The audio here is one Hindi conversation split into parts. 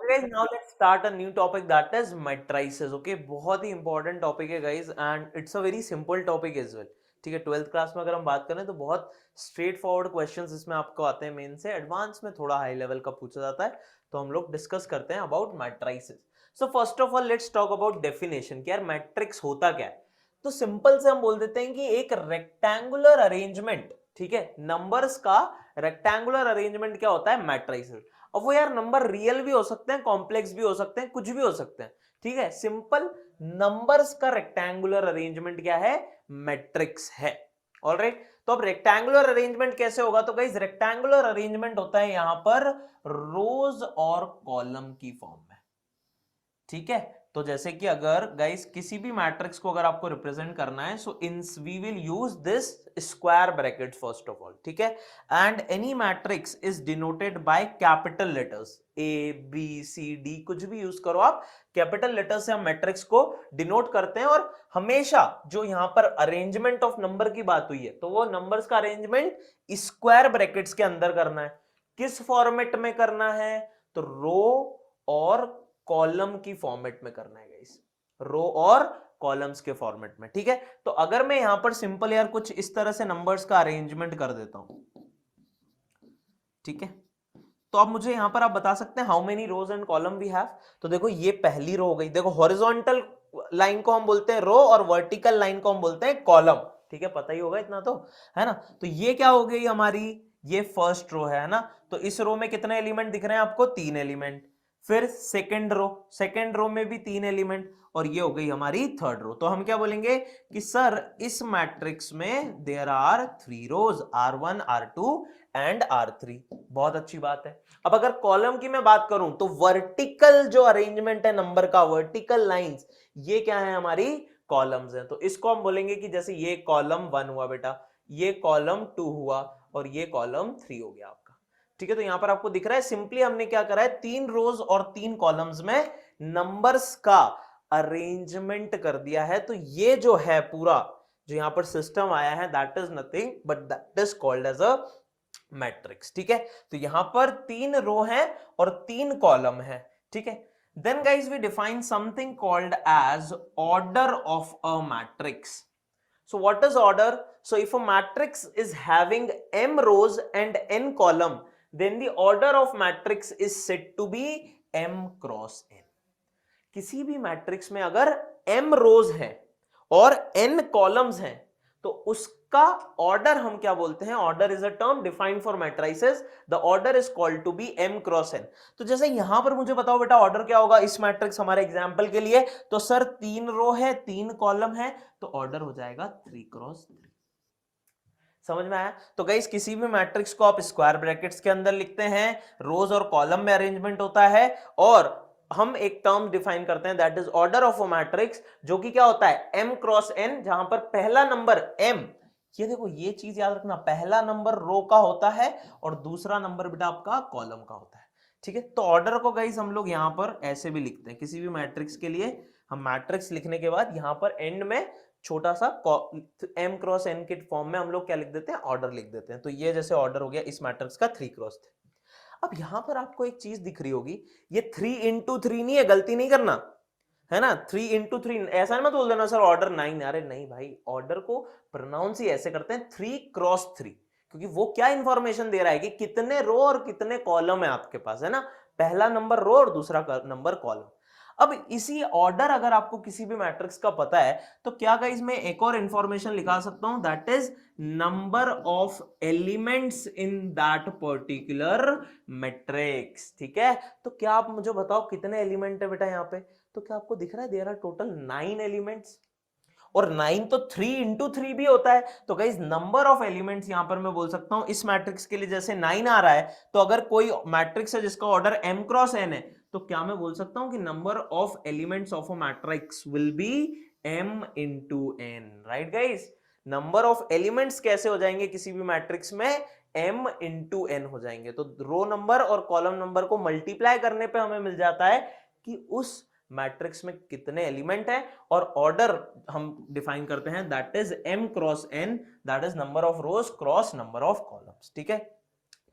Guys, now let's start a new topic that is matrices. Okay, बहुत ही इंपॉर्टेंट टॉपिक है guys and it's a very simple topic as well. ठीक है, 12th क्लास में अगर हम बात करें तो बहुत स्ट्रेट फॉरवर्ड क्वेश्चंस इसमें आपको आते हैं. मेन से एडवांस में थोड़ा हाई लेवल का पूछा जाता है, तो हम लोग डिस्कस करते हैं about matrices. So first of all let's talk about definition कि यार मैट्रिक्स होता क्या है. तो सिंपल से हम बोल देते हैं कि एक रेक्टेंगुलर अरेंजमेंट, ठीक है, नंबर्स का रेक्टेंगुलर अरेंजमेंट क्या होता है, मैट्रिसेस. अब वो यार नंबर रियल भी हो सकते हैं, कॉम्प्लेक्स भी हो सकते हैं, कुछ भी हो सकते हैं. ठीक है, सिंपल नंबर्स का रेक्टेंगुलर अरेंजमेंट क्या है, मैट्रिक्स है. ऑलराइट, तो अब रेक्टेंगुलर अरेंजमेंट कैसे होगा, तो गाइस रेक्टेंगुलर अरेंजमेंट होता है यहां पर रोज और कॉलम की फॉर्म में. ठीक है, तो जैसे कि अगर गाइस किसी भी मैट्रिक्स को अगर आपको रिप्रेजेंट करना है, so in we will use this square bracket first of all. ठीक है, and any matrix is denoted by capital letters, A B C D, कुछ भी यूज करो आप, कैपिटल लेटर से हम मैट्रिक्स को डिनोट करते हैं. और हमेशा जो यहां पर अरेंजमेंट ऑफ नंबर की बात हुई है, तो वो नंबर्स का अरेंजमेंट स्क्वायर ब्रैकेट्स के अंदर करना है. किस फॉर्मेट में करना है, तो रो और कॉलम की फॉर्मेट में करना है गाइस, रो और कॉलम्स के फॉर्मेट में. ठीक है, तो अगर मैं यहां पर सिंपल यार कुछ इस तरह से नंबर्स का अरेंजमेंट कर देता हूं, ठीक है, तो अब मुझे यहां पर आप बता सकते हैं how many rows and column we have. तो देखो ये पहली रो हो गई. देखो हॉरिजॉन्टल लाइन को हम बोलते हैं रो और वर्टिकल लाइन को हम बोलते हैं कॉलम. ठीक है, पता ही होगा इतना तो, है ना. तो ये क्या हो गई हमारी, ये फर्स्ट रो है ना. तो इस रो में कितने एलिमेंट दिख रहे हैं आपको, 3 एलिमेंट. फिर सेकेंड रो में भी 3 एलिमेंट, और ये हो गई हमारी थर्ड रो. तो हम क्या बोलेंगे कि सर इस मैट्रिक्स में there are 3 rose, R1 R2 and R3. बहुत अच्छी बात है. अब अगर कॉलम की मैं बात करूं तो वर्टिकल जो अरेंजमेंट है नंबर का, वर्टिकल लाइंस, ये क्या है हमारी कॉलम्स हैं. तो इसको हम बोलेंगे कि जैसे ये कॉलम 1 हुआ बेटा, ये कॉलम 2 हुआ, और ये कॉलम 3 हो गया आपका. ठीक है, तो यहां पर आपको दिख रहा है सिंपली हमने क्या करा है, 3 रोज और 3 कॉलम्स में नंबर्स का अरेंजमेंट कर दिया है. तो ये जो है पूरा जो यहां पर सिस्टम आया है, that is nothing but that is called as a matrix. ठीक है, तो यहां पर 3 रो है और 3 कॉलम है. ठीक है, then guys we define something called as order of a matrix. So what is order? So if a matrix is having m rows and n column, then the order of matrix is said to be m cross n. किसी भी मैट्रिक्स में अगर m रोज है और n कॉलम्स हैं, तो उसका ऑर्डर हम क्या बोलते हैं, order is a term defined for matrices, the order is called to be m cross n. तो जैसे यहां पर मुझे बताओ बेटा ऑर्डर क्या होगा इस मैट्रिक्स हमारे एग्जांपल के लिए, तो सर 3 रो है 3 कॉलम है, तो ऑर्डर हो जाएगा 3 क्रॉस 3. समझ में आया. तो गाइस किसी भी मैट्रिक्स को आप स्क्वायर ब्रैकेट्स के अंदर लिखते हैं, रोज और कॉलम में अरेंजमेंट होता है, और हम एक टर्म डिफाइन करते हैं that is order of a matrix, जो कि क्या होता है m क्रॉस n, जहां पर पहला नंबर m, ये देखो ये चीज याद रखना, पहला नंबर रो का होता है और दूसरा नंबर बेटा आपका कॉलम का होता है. ठीक है, तो ऑर्डर को गाइस हम लोग यहां पर ऐसे भी लिखते हैं किसी भी मैट्रिक्स के लिए. हम मैट्रिक्स लिखने के बाद यहां पर एंड में छोटा सा m क्रॉस n के फॉर्म में हम लोग क्या लिख देते हैं, ऑर्डर लिख देते हैं. तो ये जैसे ऑर्डर हो गया इस मैट्रिक्स का 3 क्रॉस 3. अब यहां पर आपको एक चीज दिख रही होगी, ये 3 into 3 नहीं है, गलती नहीं करना है ना. 3 into 3 ऐसा मत बोल देना सर ऑर्डर 9. अरे नहीं भाई, ऑर्डर को प्रोनाउंस ही ऐसे करते हैं 3 क्रॉस 3, क्योंकि वो क्या इंफॉर्मेशन दे रहा है कि कितने रो और कितने कॉलम है आपके पास, है ना. पहला नंबर रो और दूसरा नंबर कॉलम. अब इसी ऑर्डर अगर आपको किसी भी मैट्रिक्स का पता है, तो क्या गाइस मैं एक और इंफॉर्मेशन निकाल सकता हूं, that is number of elements in that particular matrix. ठीक है, तो क्या आप मुझे बताओ कितने एलिमेंट है बेटा यहाँ पे, तो क्या आपको दिख रहा है देयर आर टोटल 9 एलिमेंट्स, और 9 तो 3 into 3 भी होता है. तो गाइस नंबर ऑफ एलिमेंट्स यहां पर मैं बोल सकता हूं इस मैट्रिक्स के लिए, जैसे 9 आ रहा है, तो अगर कोई मैट्रिक्स है जिसका ऑर्डर m क्रॉस n है, तो क्या मैं बोल सकता हूं कि number of elements of a matrix will B m into n. Right guys, number of elements कैसे हो जाएंगे किसी भी मैट्रिक्स में, m into n हो जाएंगे. तो रो नंबर और कॉलम नंबर को मल्टीप्लाई करने पे हमें मिल जाता है कि उस मैट्रिक्स में कितने एलिमेंट है, और ऑर्डर हम डिफाइन करते हैं that is m cross n, that is number of rose cross number of columns. ठीक है,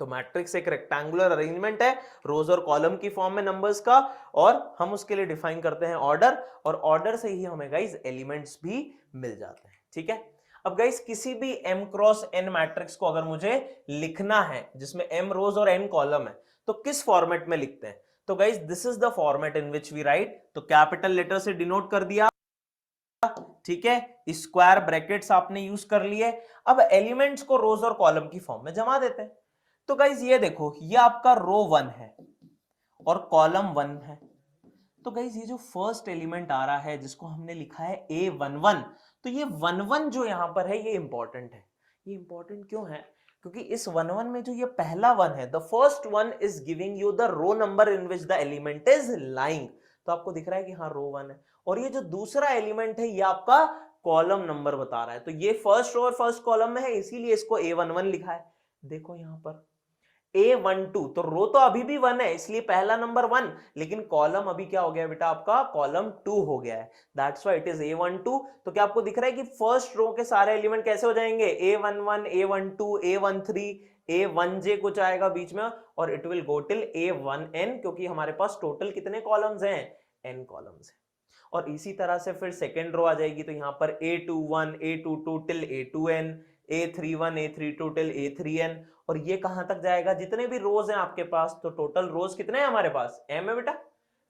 तो मैट्रिक्स एक रेक्टेंगुलर अरेंजमेंट है रोज और कॉलम की फॉर्म में नंबर्स का, और हम उसके लिए डिफाइन करते हैं ऑर्डर, और ऑर्डर से ही हमें गाइस एलिमेंट्स भी मिल जाते हैं, ठीक है। अब गाइस किसी भी m क्रॉस n मैट्रिक्स को अगर मुझे लिखना है जिसमें m रोज और n कॉलम है, तो किस फॉर्मेट में लिखते हैं? तो guys this is the format in which we write. तो कैपिटल लेटर से डिनोट कर दिया, ठीक है, स्क्वायर ब्रैकेट्स आपने यूज कर लिए। अब एलिमेंट्स को रोज और कॉलम की फॉर्म में जमा देते हैं। तो गाइज ये देखो, ये आपका रो 1 है और कॉलम 1 है। तो गाइज ये जो फर्स्ट एलिमेंट आ रहा है जिसको हमने लिखा है A11, तो ये 11 जो यहां पर है ये इंपॉर्टेंट है। ये इंपॉर्टेंट क्यों है? क्योंकि इस 11 में जो ये पहला 1 है, the first 1 is giving you the row number in which the element is lying. तो आपको दिख रहा है कि हाँ रो 1 है, और ये जो दूसरा एलिमेंट है ये आपका कॉलम नंबर बता रहा है। तो ये फर्स्ट रो और फर्स्ट कॉलम में है, इसीलिए इसको A11 लिखा है। देखो यहां पर A12, तो रो तो अभी भी 1 है इसलिए पहला नंबर 1, लेकिन कॉलम अभी क्या हो गया बेटा आपका, कॉलम 2 हो गया है, that's why it is A12। तो क्या आपको दिख रहा है कि फर्स्ट रो के सारे एलिमेंट कैसे हो जाएंगे, A11, A12, A13, A1J कुछ आएगा बीच में, और it will go till A1N, क्योंकि हमारे पास टोटल कितने कॉलम्स हैं, n कॉलम्स हैं। और इसी तरह से फिर सेकेंड रो आ जाएगी, तो यहां पर A21, A22 till A2N, A31, A32 till A3N, और ये कहां तक जाएगा, जितने भी रोज हैं आपके पास, तो टोटल रोज कितने हैं हमारे पास, m है बेटा,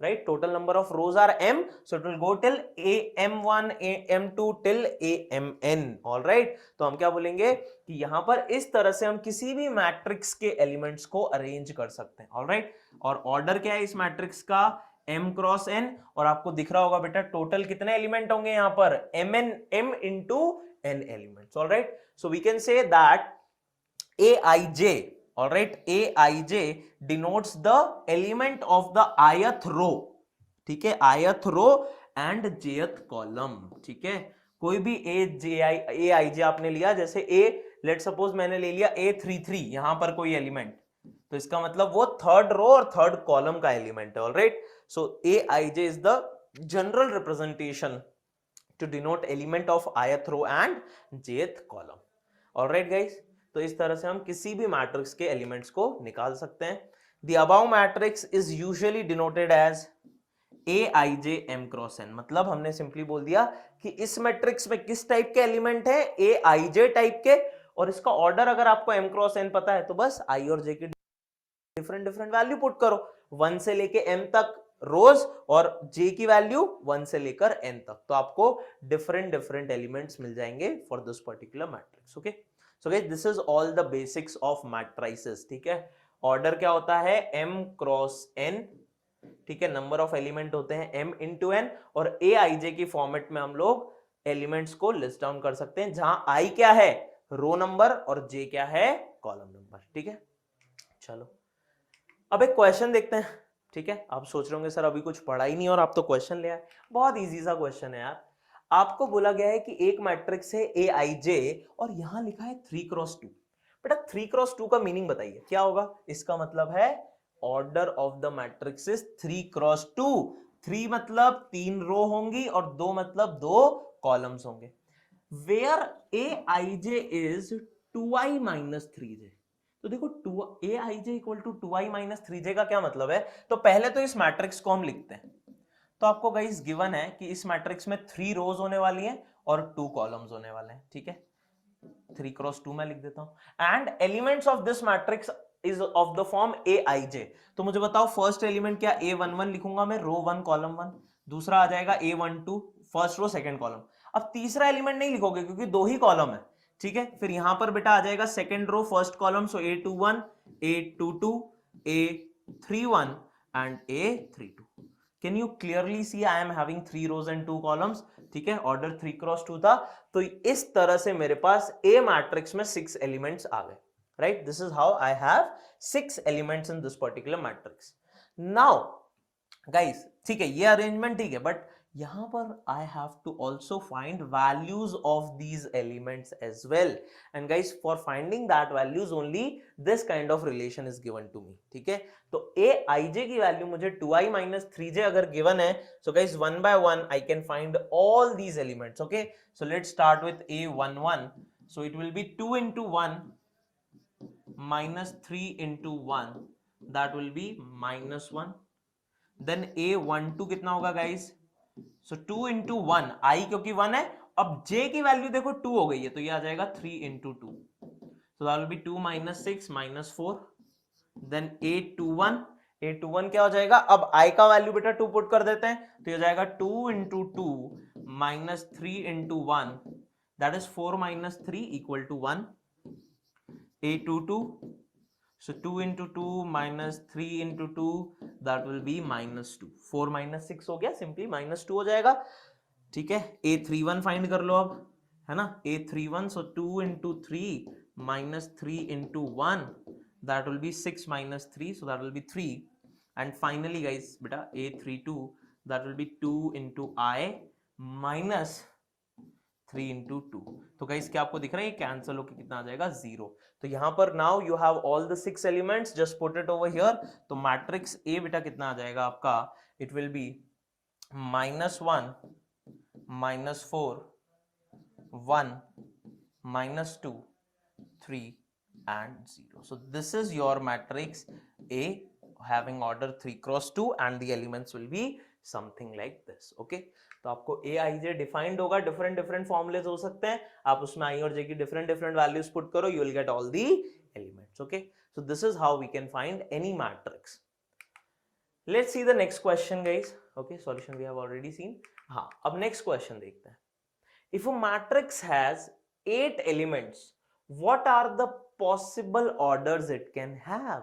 right, total number of rows are m, so it will go till am1 am2 till amn, all right. तो हम क्या बोलेंगे कि यहां पर इस तरह से हम किसी भी मैट्रिक्स के एलिमेंट्स को अरेंज कर सकते हैं, ऑल राइट। और ऑर्डर क्या है इस मैट्रिक्स का, m क्रॉस n, और आपको दिख रहा होगा बेटा टोटल कितने एलिमेंट होंगे यहां पर, m into n elements, all right. So we can say that Aij, all right, Aij denotes the element of the ith row, ठीक है, ith row and jth column, ठीक है। कोई भी Aij आपने लिया, जैसे A, लेट सपोज मैंने ले लिया A33, यहां पर कोई एलिमेंट, तो इसका मतलब वो थर्ड रो और थर्ड कॉलम का एलिमेंट है, all right. So Aij is the general representation to denote element of ith row and jth column, all right guys। तो इस तरह से हम किसी भी मैट्रिक्स के एलिमेंट्स को निकाल सकते हैं। The above matrix is usually denoted as Aij m cross n, मतलब हमने सिंपली बोल दिया कि इस मैट्रिक्स में किस टाइप के एलिमेंट है, Aij टाइप के, और इसका ऑर्डर अगर आपको m क्रॉस n पता है तो बस i और j की डिफरेंट डिफरेंट वैल्यू पुट करो, 1 से लेके m तक रोज और j की वैल्यू 1 से लेकर n तक, तो आपको डिफरेंट डिफरेंट एलिमेंट्स मिल जाएंगे for this particular matrix, okay. So guys this is all the basics of matrices, ठीक है। ऑर्डर क्या होता है, m क्रॉस n, ठीक है, नंबर ऑफ एलिमेंट होते हैं m इंटू n, और Aij की फॉर्मेट में हम लोग एलिमेंट्स को लिस्ट डाउन कर सकते हैं, जहां i क्या है, रो नंबर, और j क्या है, कॉलम नंबर, ठीक है। चलो अब एक क्वेश्चन देखते हैं, ठीक है। आप सोच रहे होंगे सर अभी कुछ पढ़ा ही नहीं और आप तो क्वेश्चन ले आए। बहुत इजी सा क्वेश्चन है यार। आपको बोला गया है कि एक मैट्रिक्स है Aij और यहां लिखा है 3 क्रॉस 2। बेटा 3 क्रॉस 2 का मीनिंग बताइए क्या होगा? इसका मतलब है order of the matrix is 3 cross 2। 3 मतलब 3 रो होंगी और 2 मतलब 2 कॉलम्स होंगे। Where Aij is 2i minus 3j। तो देखो Aij equal to 2i minus 3j का क्या मतलब है? तो पहले तो इस मैट्रिक्स को हम लिखते हैं। तो आपको गाइस गिवन है कि इस मैट्रिक्स में 3 रोज होने वाली हैं और 2 कॉलम्स होने वाले हैं, ठीक है। 3 क्रॉस 2 मैं लिख देता हूं। And elements of this matrix is of the form Aij। तो मुझे बताओ फर्स्ट एलिमेंट क्या, A11 लिखूंगा मैं, रो 1 कॉलम 1। दूसरा आ जाएगा A12, first row second column. अब तीसरा एलिमेंट नहीं लिखोगे क्योंकि 2 ही कॉलम है, ठीक है। फिर यहां पर बेटा आ जाएगा second row first column, so A21, A22, A31 and A32। Can you clearly see I am having 3 rows and 2 columns, ठीक है। ऑर्डर 3 क्रॉस 2 था। तो इस तरह से मेरे पास A मैट्रिक्स में 6 एलिमेंट्स आ गए, right. This is how I have 6 elements in this particular matrix. Now guys, ठीक है, ये अरेंजमेंट ठीक है, बट यहां पर I have to also find values of these elements as well. And guys for finding that values only this kind of relation is given to me, ठीक है। तो Aij की वैल्यू मुझे 2i माइनस 3j अगर गिवन है, so guys 1 by 1 I can find all these elements, okay. So let's start with A11। So it will be 2 into 1 -3 into 1 that will be -1. Then A12 कितना होगा गाइस? सो 2 into 1, I क्योंकि 1 है, अब J की वैल्यू देखो 2 हो गई है तो ये आ जाएगा 3 into 2, so that will be 2 minus 6 minus 4. Then A21 क्या हो जाएगा? अब I का वैल्यू बेटा 2 पुट कर देते हैं तो ये हो जाएगा 2 into 2 minus 3 into 1, that is 4 minus 3 equal to 1. A22, so 2 into 2 minus 3 into 2, that will be -2. 4 minus 6 हो गया, सिंपली -2 हो जाएगा, ठीक है. A31 फाइंड कर लो अब, है ना. A31, so 2 into 3 minus 3 into 1, that will be 6 minus 3, so that will be 3. And finally guys बेटा A32, that will be 2 into I minus 3 into 2. तो गाइस क्या आपको दिख रहा है, ये कैंसिल होकर कितना आ जाएगा? 0. तो यहां पर now you have all the 6 elements, just put it over here. तो मैट्रिक्स ए बेटा कितना आ जाएगा आपका? It will be -1 -4 1 -2 3 and 0. So this is your matrix A having order 3 cross 2 and the elements will be something like this. Okay, तो आपको ए आई जे डिफाइंड होगा, डिफरेंट डिफरेंट फॉर्मुलेज हो सकते हैं, आप उसमें आई और जे की डिफरेंट डिफरेंट वैल्यूज पुट करो, you will get all the elements. Okay, so this is how we can find any matrix. Let's see the next question guys. Okay, solution we have already seen. हाँ, अब नेक्स्ट क्वेश्चन देखते हैं. If a matrix has 8 elements, what are the possible orders it can have.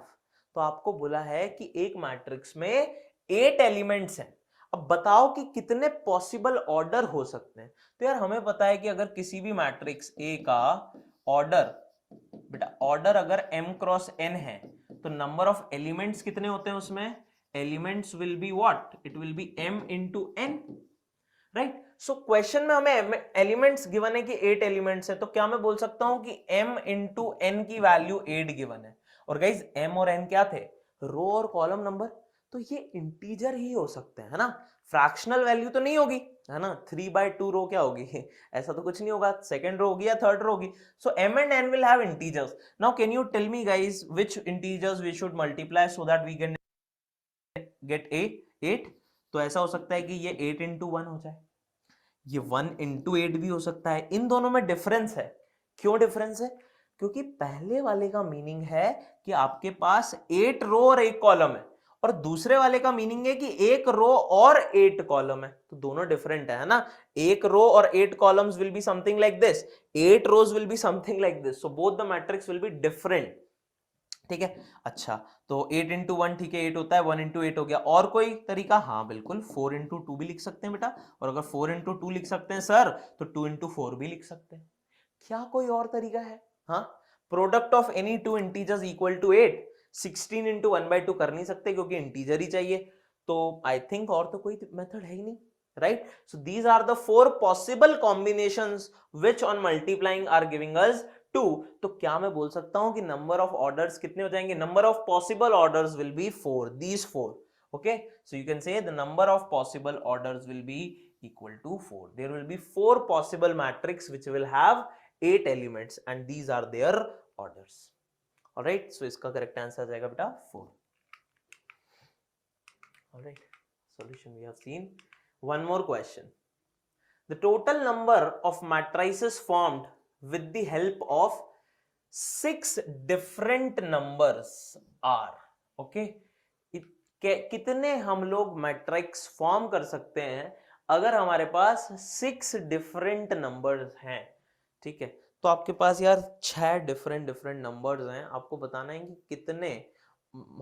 तो आपको बोला है कि एक मैट्रिक्स में 8 एलिमेंट्स हैं, अब बताओ कि कितने पॉसिबल ऑर्डर हो सकते हैं. तो यार हमें पता है कि अगर किसी भी मैट्रिक्स ए का ऑर्डर, बेटा ऑर्डर अगर m क्रॉस n है तो नंबर ऑफ एलिमेंट्स कितने होते हैं उसमें? Elements will be what? It will be m into n, right. So question में हमें एलिमेंट्स गिवन है कि 8 एलिमेंट्स है, तो क्या मैं बोल सकता हूं कि m into n की वैल्यू 8 गिवन है. और गाइज m और n क्या थे? रो और कॉलम नंबर. तो ये इंटीजर ही हो सकते हैं, है ना. फ्रैक्शनल वैल्यू तो नहीं होगी, है ना. 3/2 रो क्या होगी? ऐसा तो कुछ नहीं होगा. सेकंड रो होगी या थर्ड रो होगी. सो m and n will have integers. Now can you tell me guys which integers we should multiply so that we can get 8? तो ऐसा हो सकता है कि ये 8 into 1 हो जाए, ये 1 into 8 भी हो सकता है. इन दोनों में डिफरेंस है. क्यों डिफरेंस है? क्योंकि पहले वाले का मीनिंग है कि आपके पास 8 रो और 1 कॉलम है, और दूसरे वाले का मीनिंग है कि 1 रो और 8 कॉलम है. तो दोनों डिफरेंट है ना. 1 रो और 8 columns will be something like this, 8 rows will be something like this. So both the matrix will be different. ठीक है. अच्छा, तो 8 into 1 ठीक है 8 होता है, 1 into 8 हो गया. और कोई तरीका? हाँ बिल्कुल, 4 into 2 भी लिख सकते हैं बेटा. और अगर 4 into 2 लिख सकते हैं सर, तो 2 into 4 भी लिख सकते हैं. क्या कोई और तरीका है? हाँ, product of any two integers equal to 8. 16 into 1/2 कर नहीं सकते क्योंकि इंटीजर ही चाहिए. तो आई थिंक और तो कोई मेथड है ही नहीं, right. So these are the 4 possible combinations which on multiplying are giving us 2. तो क्या मैं बोल सकता हूं कि नंबर ऑफ ऑर्डर्स कितने हो जाएंगे? Number of possible orders will be 4, these 4. okay, so you can say the number of possible orders will be equal to 4. There will be 4 possible matrix which will have 8 elements and these are their orders. all right, so इसका करेक्ट आंसर आ जाएगा बेटा 4. all right, solution we have seen. one more question. The total number of matrices formed with the help of 6 different numbers are. okay, कितने हम लोग मैट्रिक्स फॉर्म कर सकते हैं अगर हमारे पास 6 डिफरेंट नंबर्स हैं. ठीक है, तो आपके पास यार 6 डिफरेंट नंबर्स हैं, आपको बताना है कि कितने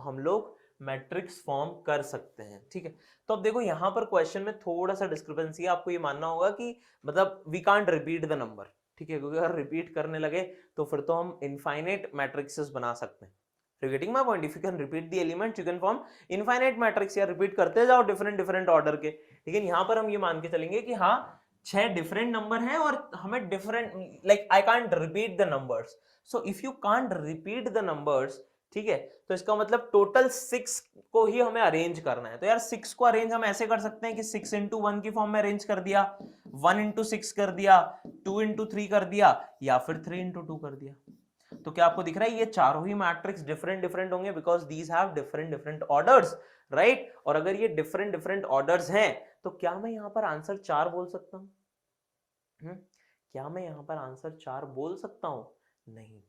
हम लोग मैट्रिक्स फॉर्म कर सकते हैं. ठीक है, तो अब देखो यहां पर क्वेश्चन में थोड़ा सा डिस्क्रिपेंसी है. आपको ये मानना होगा कि मतलब we can't repeat the number. ठीक है, क्योंकि अगर रिपीट करने लगे तो फिर तो हम इनफाइनाइट मैट्रिक्सेस बना सकते हैं. You're getting my point? If you can repeat the elements, you can form infinite matrix. या रिपीट करते जाओ डिफरेंट ऑर्डर के. लेकिन यहां पर हम ये मान के चलेंगे कि हाँ 6 डिफरेंट नंबर हैं और हमें different, like I can't repeat the numbers. So if you can't repeat the numbers, ठीक है, तो इसका मतलब टोटल 6 को ही हमें अरेंज करना है. तो यार 6 को अरेंज हम ऐसे कर सकते हैं कि 6 into 1 की फॉर्म में अरेंज कर दिया, 1 into 6 कर दिया, 2 into 3 कर दिया, या फिर 3 into 2 कर दिया. तो क्या आपको दिख रहा है ये चारों ही मैट्रिक्स डिफरेंट डिफरेंट होंगे because these have different different orders, right. और अगर ये डिफरेंट डिफरेंट ऑर्डर्स हैं तो क्या मैं यहां पर आंसर 4 बोल सकता हूं? क्या मैं यहां पर आंसर 4 बोल सकता हूं? नहीं।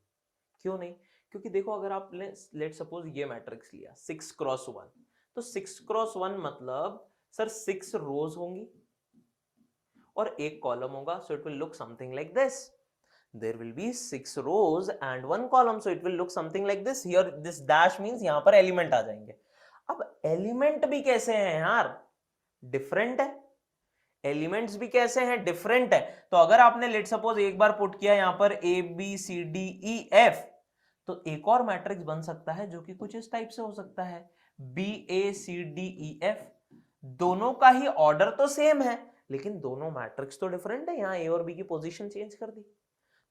क्यों नहीं? क्योंकि देखो अगर आप लेट सपोज ये मैट्रिक्स लिया 6x1, तो 6x1 मतलब सर 6 रोज होंगी और एक कॉलम होगा, so it will look something like this. There will be 6 rows and 1 column, so it will look something like this. Here this dash means यहां पर एलिमेंट आ जाएंगे. अब एलिमेंट भी कैसे हैं यार? डिफरेंट है. एलिमेंट्स भी कैसे हैं? डिफरेंट है. तो अगर आपने लेट सपोज एक बार पुट किया यहां पर A B C D E F, तो एक और मैट्रिक्स बन सकता है जो कि कुछ इस टाइप से हो सकता है, बी ए सी डी ई एफ. दोनों का ही ऑर्डर तो सेम है लेकिन दोनों मैट्रिक्स तो डिफरेंट है. यहां ए और बी की पोजीशन चेंज कर दी.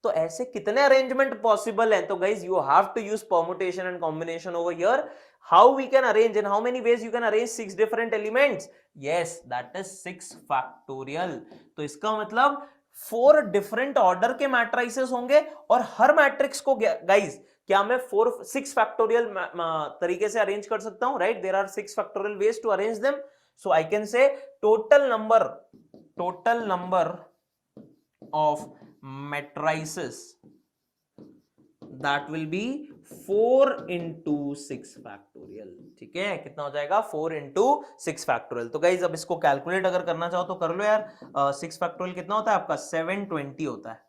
तो ऐसे कितने अरेंजमेंट पॉसिबल हैं? तो guys you have to use permutation and combination over here. How we can arrange, in how many ways you can arrange 6 different elements? Yes, that is 6 factorial. तो इसका मतलब 4 डिफरेंट ऑर्डर के मैट्रिसेस होंगे और हर मैट्रिक्स को गाइज क्या मैं 6 फैक्टोरियल तरीके से अरेंज कर सकता हूं? Right, there are 6 factorial ways to arrange them. So I can say total number of matrices that will be 4 into 6 factorial. ठीक है, कितना हो जाएगा? 4 into 6 factorial. तो गाइज अब इसको कैलकुलेट अगर करना चाहो तो कर लो यार. 6 factorial कितना होता है आपका? 720 होता है.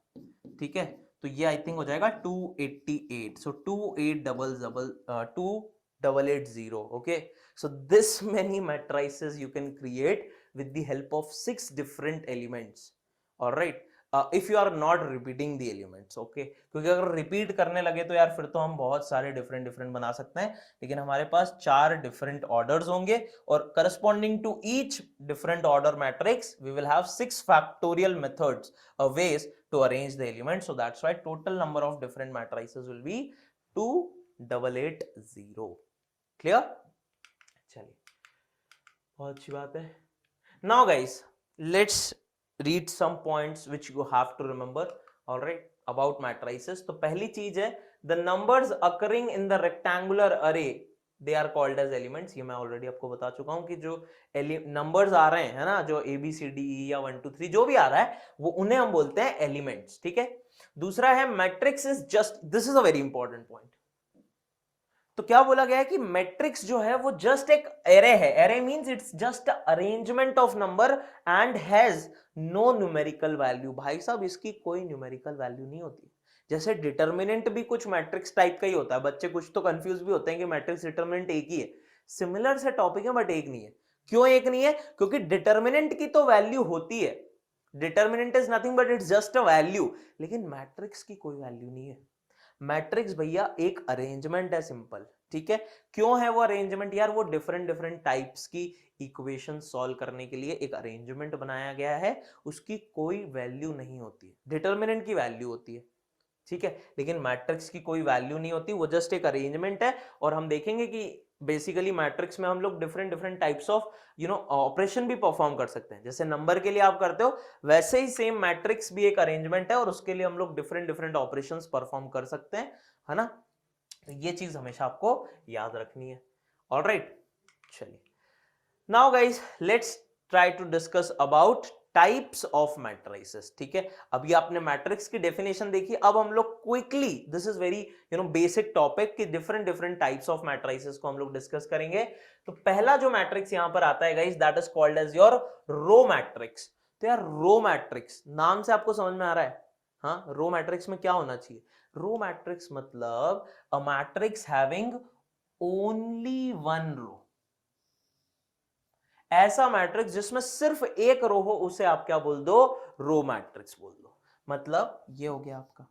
ठीक है, तो ये आई थिंक हो जाएगा 288. सो 28880. Okay, so this many matrices you can create with the help of 6 different elements. All right, if you are not repeating the elements. okay, क्योंकि अगर रिपीट करने लगे तो यार फिर तो हम बहुत सारे डिफरेंट बना सकते हैं, लेकिन हमारे पास 4 डिफरेंट ऑर्डर्स होंगे और corresponding to each different order matrix we will have 6 factorial methods ways to arrange the elements. So that's why total number of different matrices will be 2880. clear? चलिए, बहुत अच्छी बात है. Now guys, let's read some points which you have to remember. all right, about matrices. तो पहली चीज है the numbers occurring in the rectangular array they are called as elements. ये मैं ऑलरेडी आपको बता चुका हूं कि जो नंबर्स आ रहे हैं, है ना, जो ए बी सी डी ई या 1 2 3 जो भी आ रहा है वो उन्हें हम बोलते हैं एलिमेंट्स. ठीक है. दूसरा है matrix is just, this is a very important point. तो क्या बोला गया है कि मैट्रिक्स जो है वो जस्ट एक एरे है. Array means it's just arrangement of number and has no numerical value. भाई साहब इसकी कोई न्यूमेरिकल वैल्यू नहीं होती. जैसे डिटर्मिनेंट भी कुछ मैट्रिक्स टाइप का ही होता है. बच्चे कुछ तो कंफ्यूज भी होते हैं कि मैट्रिक्स डिटर्मिनेंट एक ही है. सिमिलर से टॉपिक है बट एक नहीं है. क्यों एक नहीं है? क्योंकि डिटर्मिनेंट की तो वैल्यू होती है. Determinant is nothing but it's just a value, लेकिन मैट्रिक्स की कोई वैल्यू नहीं है. मैट्रिक्स भैया एक अरेंजमेंट है, सिंपल. ठीक है. क्यों है वो अरेंजमेंट? यार वो डिफरेंट टाइप्स की इक्वेशन सॉल्व करने के लिए एक अरेंजमेंट बनाया गया है. उसकी कोई वैल्यू नहीं होती है. डिटर्मिनेंट की वैल्यू होती है. ठीक है, लेकिन मैट्रिक्स की कोई वैल्यू नहीं होती, वो जस्ट एक अरेंजमेंट है. और हम देखेंगे कि बेसिकली मैट्रिक्स में हम लोग डिफरेंट टाइप्स ऑफ ऑपरेशन भी परफॉर्म कर सकते हैं. जैसे नंबर के लिए आप करते हो वैसे ही सेम मैट्रिक्स भी एक अरेंजमेंट है और उसके लिए हम लोग डिफरेंट ऑपरेशंस परफॉर्म कर सकते हैं, है ना. तो ये चीज हमेशा आपको याद रखनी है. ऑलराइट, चलिए. Now guys let's try to discuss about types of matrices. ठीक है, अभी आपने मैट्रिक्स की डेफिनेशन देखी. अब हम लोग quickly, this is very basic topic, कि डिफरेंट टाइप्स ऑफ मैट्रिसेस को हम लोग डिस्कस करेंगे. तो पहला जो मैट्रिक्स यहां पर आता है guys, that is called as your row matrix. तो यार रो मैट्रिक्स नाम से आपको समझ में आ रहा है, हाँ, रो मैट्रिक्स में क्या होना चाहिए? रो मैट्रिक्स मतलब a matrix having only one row. ऐसा मैट्रिक्स जिसमें सिर्फ एक रो हो उसे आप क्या बोल दो? रो मैट्रिक्स बोल दो. मतलब ये हो गया आपका,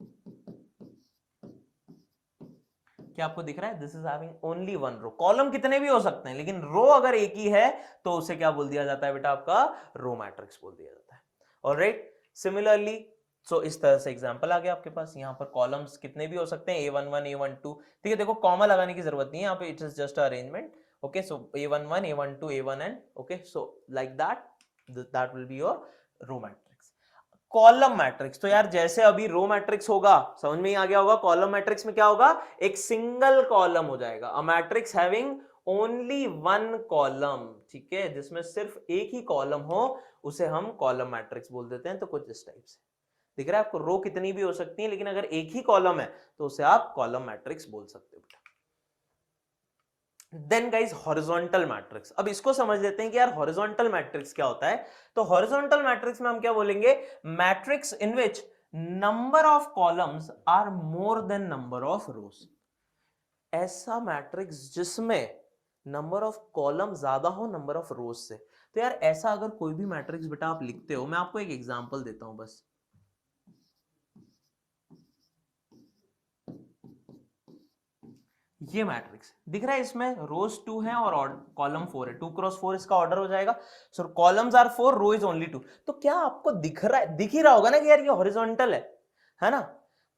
क्या आपको दिख रहा है? This is having only one row. Column कितने भी हो सकते हैं लेकिन रो अगर एक ही है तो उसे क्या बोल दिया जाता है बेटा? आपका रो मैट्रिक्स बोल दिया जाता है. ऑलराइट, सिमिलरली सो इस तरह से एग्जांपल आ गया आपके पास. यहां पर कॉलम्स कितने भी हो सकते हैं, A11 A12. ठीक है, देखो कॉमा लगाने की जरूरत नहीं है यहाँ पे, it is just arrangement. okay, so A11 A12 A1n. okay, so like that will be your row matrix. Column matrix. तो यार जैसे अभी रो मैट्रिक्स होगा, समझ में ही आ गया होगा, कॉलम मैट्रिक्स में क्या होगा, एक सिंगल कॉलम हो जाएगा, अ matrix having only one column, ठीक है, जिसमें सिर्फ एक ही कॉलम हो उसे हम कॉलम मैट्रिक्स बोल देते हैं। तो कुछ इस टाइप से दिख रहा है आपको, रो कितनी भी हो सकती है, लेकिन अगर एक ही कॉलम है तो उसे आप कॉलम मैट्रिक्स बोल सकते हो। देन गाइज हॉरिजॉन्टल मैट्रिक्स, अब इसको समझ लेते हैं कि यार हॉरिजॉन्टल मैट्रिक्स क्या होता है। तो हॉरिजॉन्टल मैट्रिक्स में हम क्या बोलेंगे, matrix in which number of columns are more than number of rows. ऐसा मैट्रिक्स जिसमें नंबर ऑफ कॉलम ज्यादा हो नंबर ऑफ रोज से। तो यार ऐसा अगर कोई भी मैट्रिक्स बेटा आप लिखते हो, मैं आपको एक एग्जांपल देता हूं बस। ये मैट्रिक्स दिख रहा है, इसमें रोज 2 है और कॉलम 4 है, 2 क्रॉस 4 इसका ऑर्डर हो जाएगा। So columns are 4, row is only 2। तो क्या आपको दिख रहा है, दिख ही रहा होगा ना कि यार ये हॉरिजॉन्टल है ना।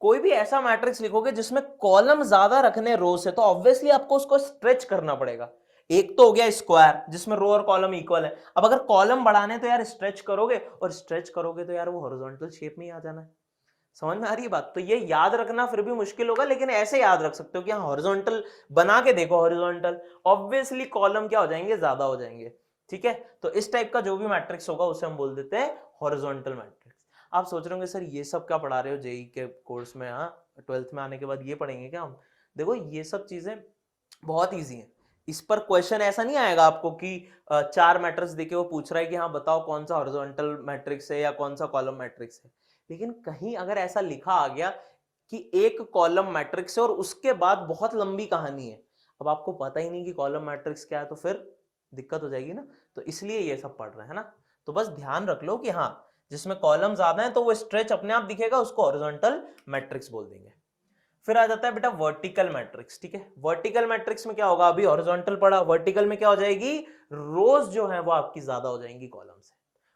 कोई भी ऐसा मैट्रिक्स लिखोगे जिसमें कॉलम ज्यादा रखने रो से, तो ऑब्वियसली आपको उसको स्ट्रेच करना पड़ेगा। एक तो हो गया स्क्वायर जिसमें रो और कॉलम इक्वल है, अब अगर कॉलम बढ़ाने तो यार स्ट्रेच करोगे, और स्ट्रेच करोगे तो यार वो हॉरिजॉन्टल शेप में ही आ जाना है। समझ में आ रही है बात। तो ये याद रखना फिर भी मुश्किल होगा, लेकिन ऐसे याद रख सकते हो कि हाँ हॉरिजॉन्टल बना के देखो, हॉरिजॉन्टल ऑब्वियसली कॉलम क्या हो जाएंगे, ज्यादा हो जाएंगे, ठीक है। तो इस टाइप का जो भी मैट्रिक्स होगा उसे हम बोल देते हैं हॉरिजॉन्टल मैट्रिक्स। आप सोच रहे होंगे सर ये सब क्या पढ़ा रहे हो जेई के कोर्स में, हाँ 12th में आने के बाद ये पढ़ेंगे क्या हम। देखो ये सब चीजें बहुत ईजी है, इस पर क्वेश्चन ऐसा नहीं आएगा आपको कि 4 मैट्रिक्स देके वो पूछ रहा है कि हाँ बताओ कौन सा हॉरिजॉन्टल मैट्रिक्स है या कौन सा कॉलम मैट्रिक्स है। लेकिन कहीं अगर ऐसा लिखा आ गया कि एक कॉलम मैट्रिक्स है और उसके बाद बहुत लंबी कहानी है, अब आपको पता ही नहीं कि कॉलम मैट्रिक्स क्या है, तो फिर दिक्कत हो जाएगी ना। तो इसलिए ये सब पढ़ रहे हैं ना। तो बस ध्यान रख लो कि हाँ जिसमें कॉलम ज्यादा है तो वो स्ट्रेच अपने आप दिखेगा, उसको हॉरिजॉन्टल मैट्रिक्स बोल देंगे। फिर आ जाता है बेटा वर्टिकल मैट्रिक्स, ठीक है। वर्टिकल मैट्रिक्स में क्या होगा, अभी हॉरिजॉन्टल पढ़ा, वर्टिकल में क्या हो जाएगी, रोज जो है वो आपकी ज्यादा हो जाएंगी कॉलम से।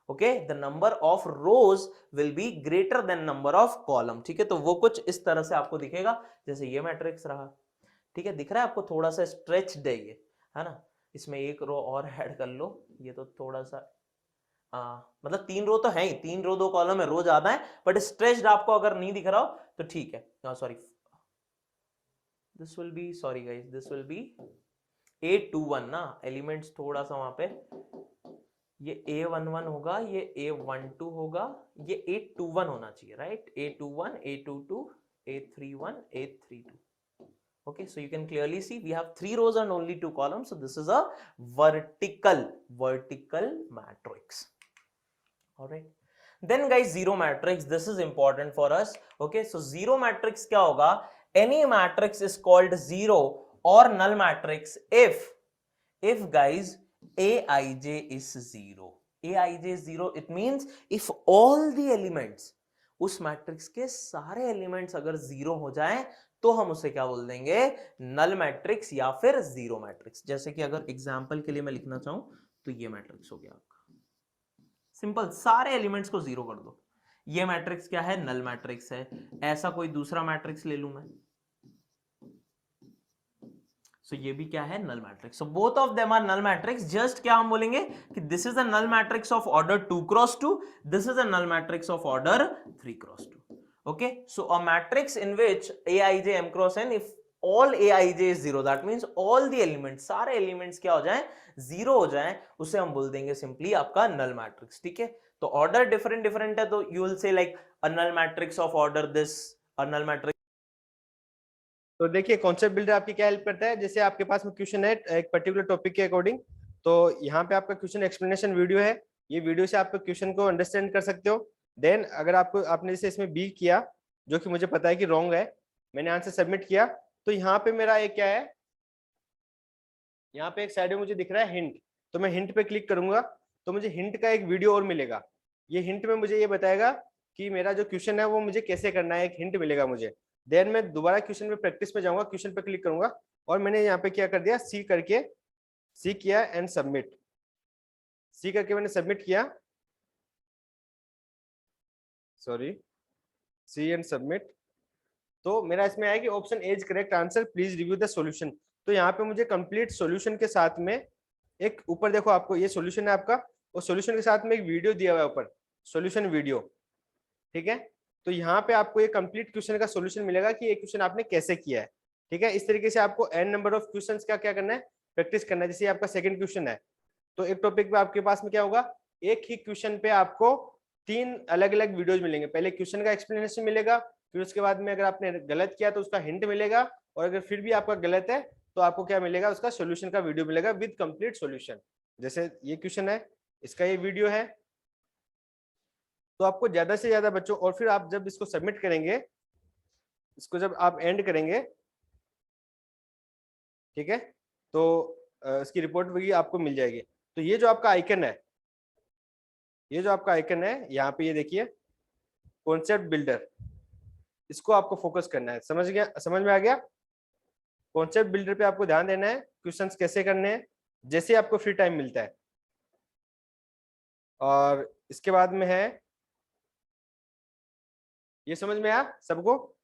Okay, the number of rose will be greater than number of column, ठीक है। तो वो कुछ इस तरह से आपको दिखेगा, जैसे ये मैट्रिक्स रहा, ठीक है। दिख रहा है आपको, थोड़ा सा स्ट्रेच्ड है ये, है ना। इसमें एक रो और ऐड कर लो, ये तो थोड़ा सा मतलब 3 रो तो है ही, 3 रो 2 कॉलम है, रो ज्यादा है, बट स्ट्रेच्ड आपको अगर नहीं दिख रहा हो तो ठीक है। Sorry, this will be, sorry guys, this will be A21 ना, एलिमेंट्स थोड़ा सा वहां पे, ये A11 होगा, ये A12 होगा, ये A21 होना चाहिए, right. A21, A22, A31, A32. Okay, so you can clearly see we have 3 rows and only 2 columns, so this is a vertical matrix. All right, then guys zero matrix, this is important for us. Okay, so zero matrix क्या होगा, any matrix is called zero or null matrix if guys aij is zero. aij is zero, it means if all the elements, उस मैट्रिक्स के सारे एलिमेंट्स अगर जीरो हो जाएं तो हम उसे क्या बोल देंगे, नल मैट्रिक्स या फिर जीरो मैट्रिक्स। जैसे कि अगर एग्जांपल के लिए मैं लिखना चाहूं तो ये मैट्रिक्स हो गया आपका, सिंपल, सारे एलिमेंट्स को जीरो कर दो, ये मैट्रिक्स क्या है, नल मैट्रिक्स है। ऐसा कोई दूसरा मैट्रिक्स ले लूं मैं, सो ये भी क्या है, null matrix. So both of them are null matrix. Just क्या हम बोलेंगे कि this is a null matrix of order 2 cross 2, this is a null matrix of order 3 cross 2। okay, so a matrix in which aij m cross n, if all aij is zero, that means all the elements, सारे एलिमेंट्स क्या हो जाएं, जीरो हो जाएं, उसे हम बोल देंगे सिंपली आपका नल मैट्रिक्स, ठीक है। तो ऑर्डर डिफरेंट डिफरेंट है, तो you will say like a null matrix of order this, a null matrix. तो देखिए कॉन्सेप्ट बिल्डर आपकी क्या हेल्प करता है, जैसे आपके पास में क्वेश्चन है एक पर्टिकुलर टॉपिक के अकॉर्डिंग, तो यहाँ पे आपका क्वेश्चन एक्सप्लेनेशन वीडियो है, ये वीडियो से आप क्वेश्चन को अंडरस्टैंड कर सकते हो। देन अगर आपने जैसे इसमें बी किया, जो कि मुझे पता है कि रॉन्ग है, मैंने आंसर सबमिट किया, तो यहाँ पे मेरा एक क्या है, यहाँ पे एक साइड में मुझे दिख रहा है हिंट, तो मैं हिंट पे क्लिक करूंगा तो मुझे हिंट का एक वीडियो और मिलेगा। ये हिंट में मुझे ये बताएगा कि मेरा जो क्वेश्चन है वो मुझे कैसे करना है, एक हिंट मिलेगा मुझे। देन मैं दोबारा क्वेश्चन पे प्रैक्टिस पे जाऊंगा, क्वेश्चन पे क्लिक करूंगा और मैंने यहाँ पे क्या कर दिया, सी करके, सी किया एंड सबमिट, सी करके मैंने सबमिट किया, सॉरी, सी एंड सबमिट। तो मेरा इसमें आया कि option A is correct answer, please review the solution. तो यहाँ पे मुझे कंप्लीट सॉल्यूशन के साथ में एक ऊपर देखो, आपको ये सॉल्यूशन है आपका, और सॉल्यूशन के साथ में एक वीडियो दिया हुआ है ऊपर, सॉल्यूशन वीडियो। ठीक है। तो यहाँ पे आपको ये कंप्लीट क्वेश्चन का सॉल्यूशन मिलेगा कि ये क्वेश्चन आपने कैसे किया है। ठीक है, इस तरीके से आपको n नंबर ऑफ क्वेश्चंस का क्या करना है, प्रैक्टिस करना है। जैसे आपका सेकंड क्वेश्चन है, तो एक टॉपिक पे आपके पास में क्या होगा, एक ही क्वेश्चन पे आपको 3 अलग अलग वीडियोज मिलेंगे। पहले क्वेश्चन का एक्सप्लेनेशन मिलेगा, फिर उसके बाद में अगर आपने गलत किया तो उसका हिंट मिलेगा, और अगर फिर भी आपका गलत है तो आपको क्या मिलेगा, उसका सोल्यूशन का वीडियो मिलेगा विद कंप्लीट सोल्यूशन। जैसे ये क्वेश्चन है, इसका ये वीडियो है। तो आपको ज्यादा से ज्यादा बच्चों, और फिर आप जब इसको सबमिट करेंगे, इसको जब आप एंड करेंगे, ठीक है, तो इसकी रिपोर्ट वही आपको मिल जाएगी। तो ये जो आपका आइकन है, ये जो आपका आइकन है यहाँ पे, ये देखिए कॉन्सेप्ट बिल्डर, इसको आपको फोकस करना है। समझ गया, समझ में आ गया? कॉन्सेप्ट बिल्डर पे आपको ध्यान देना है, क्वेश्चंस कैसे करने हैं जैसे आपको फ्री टाइम मिलता है। और इसके बाद में है, ये समझ में आया सबको?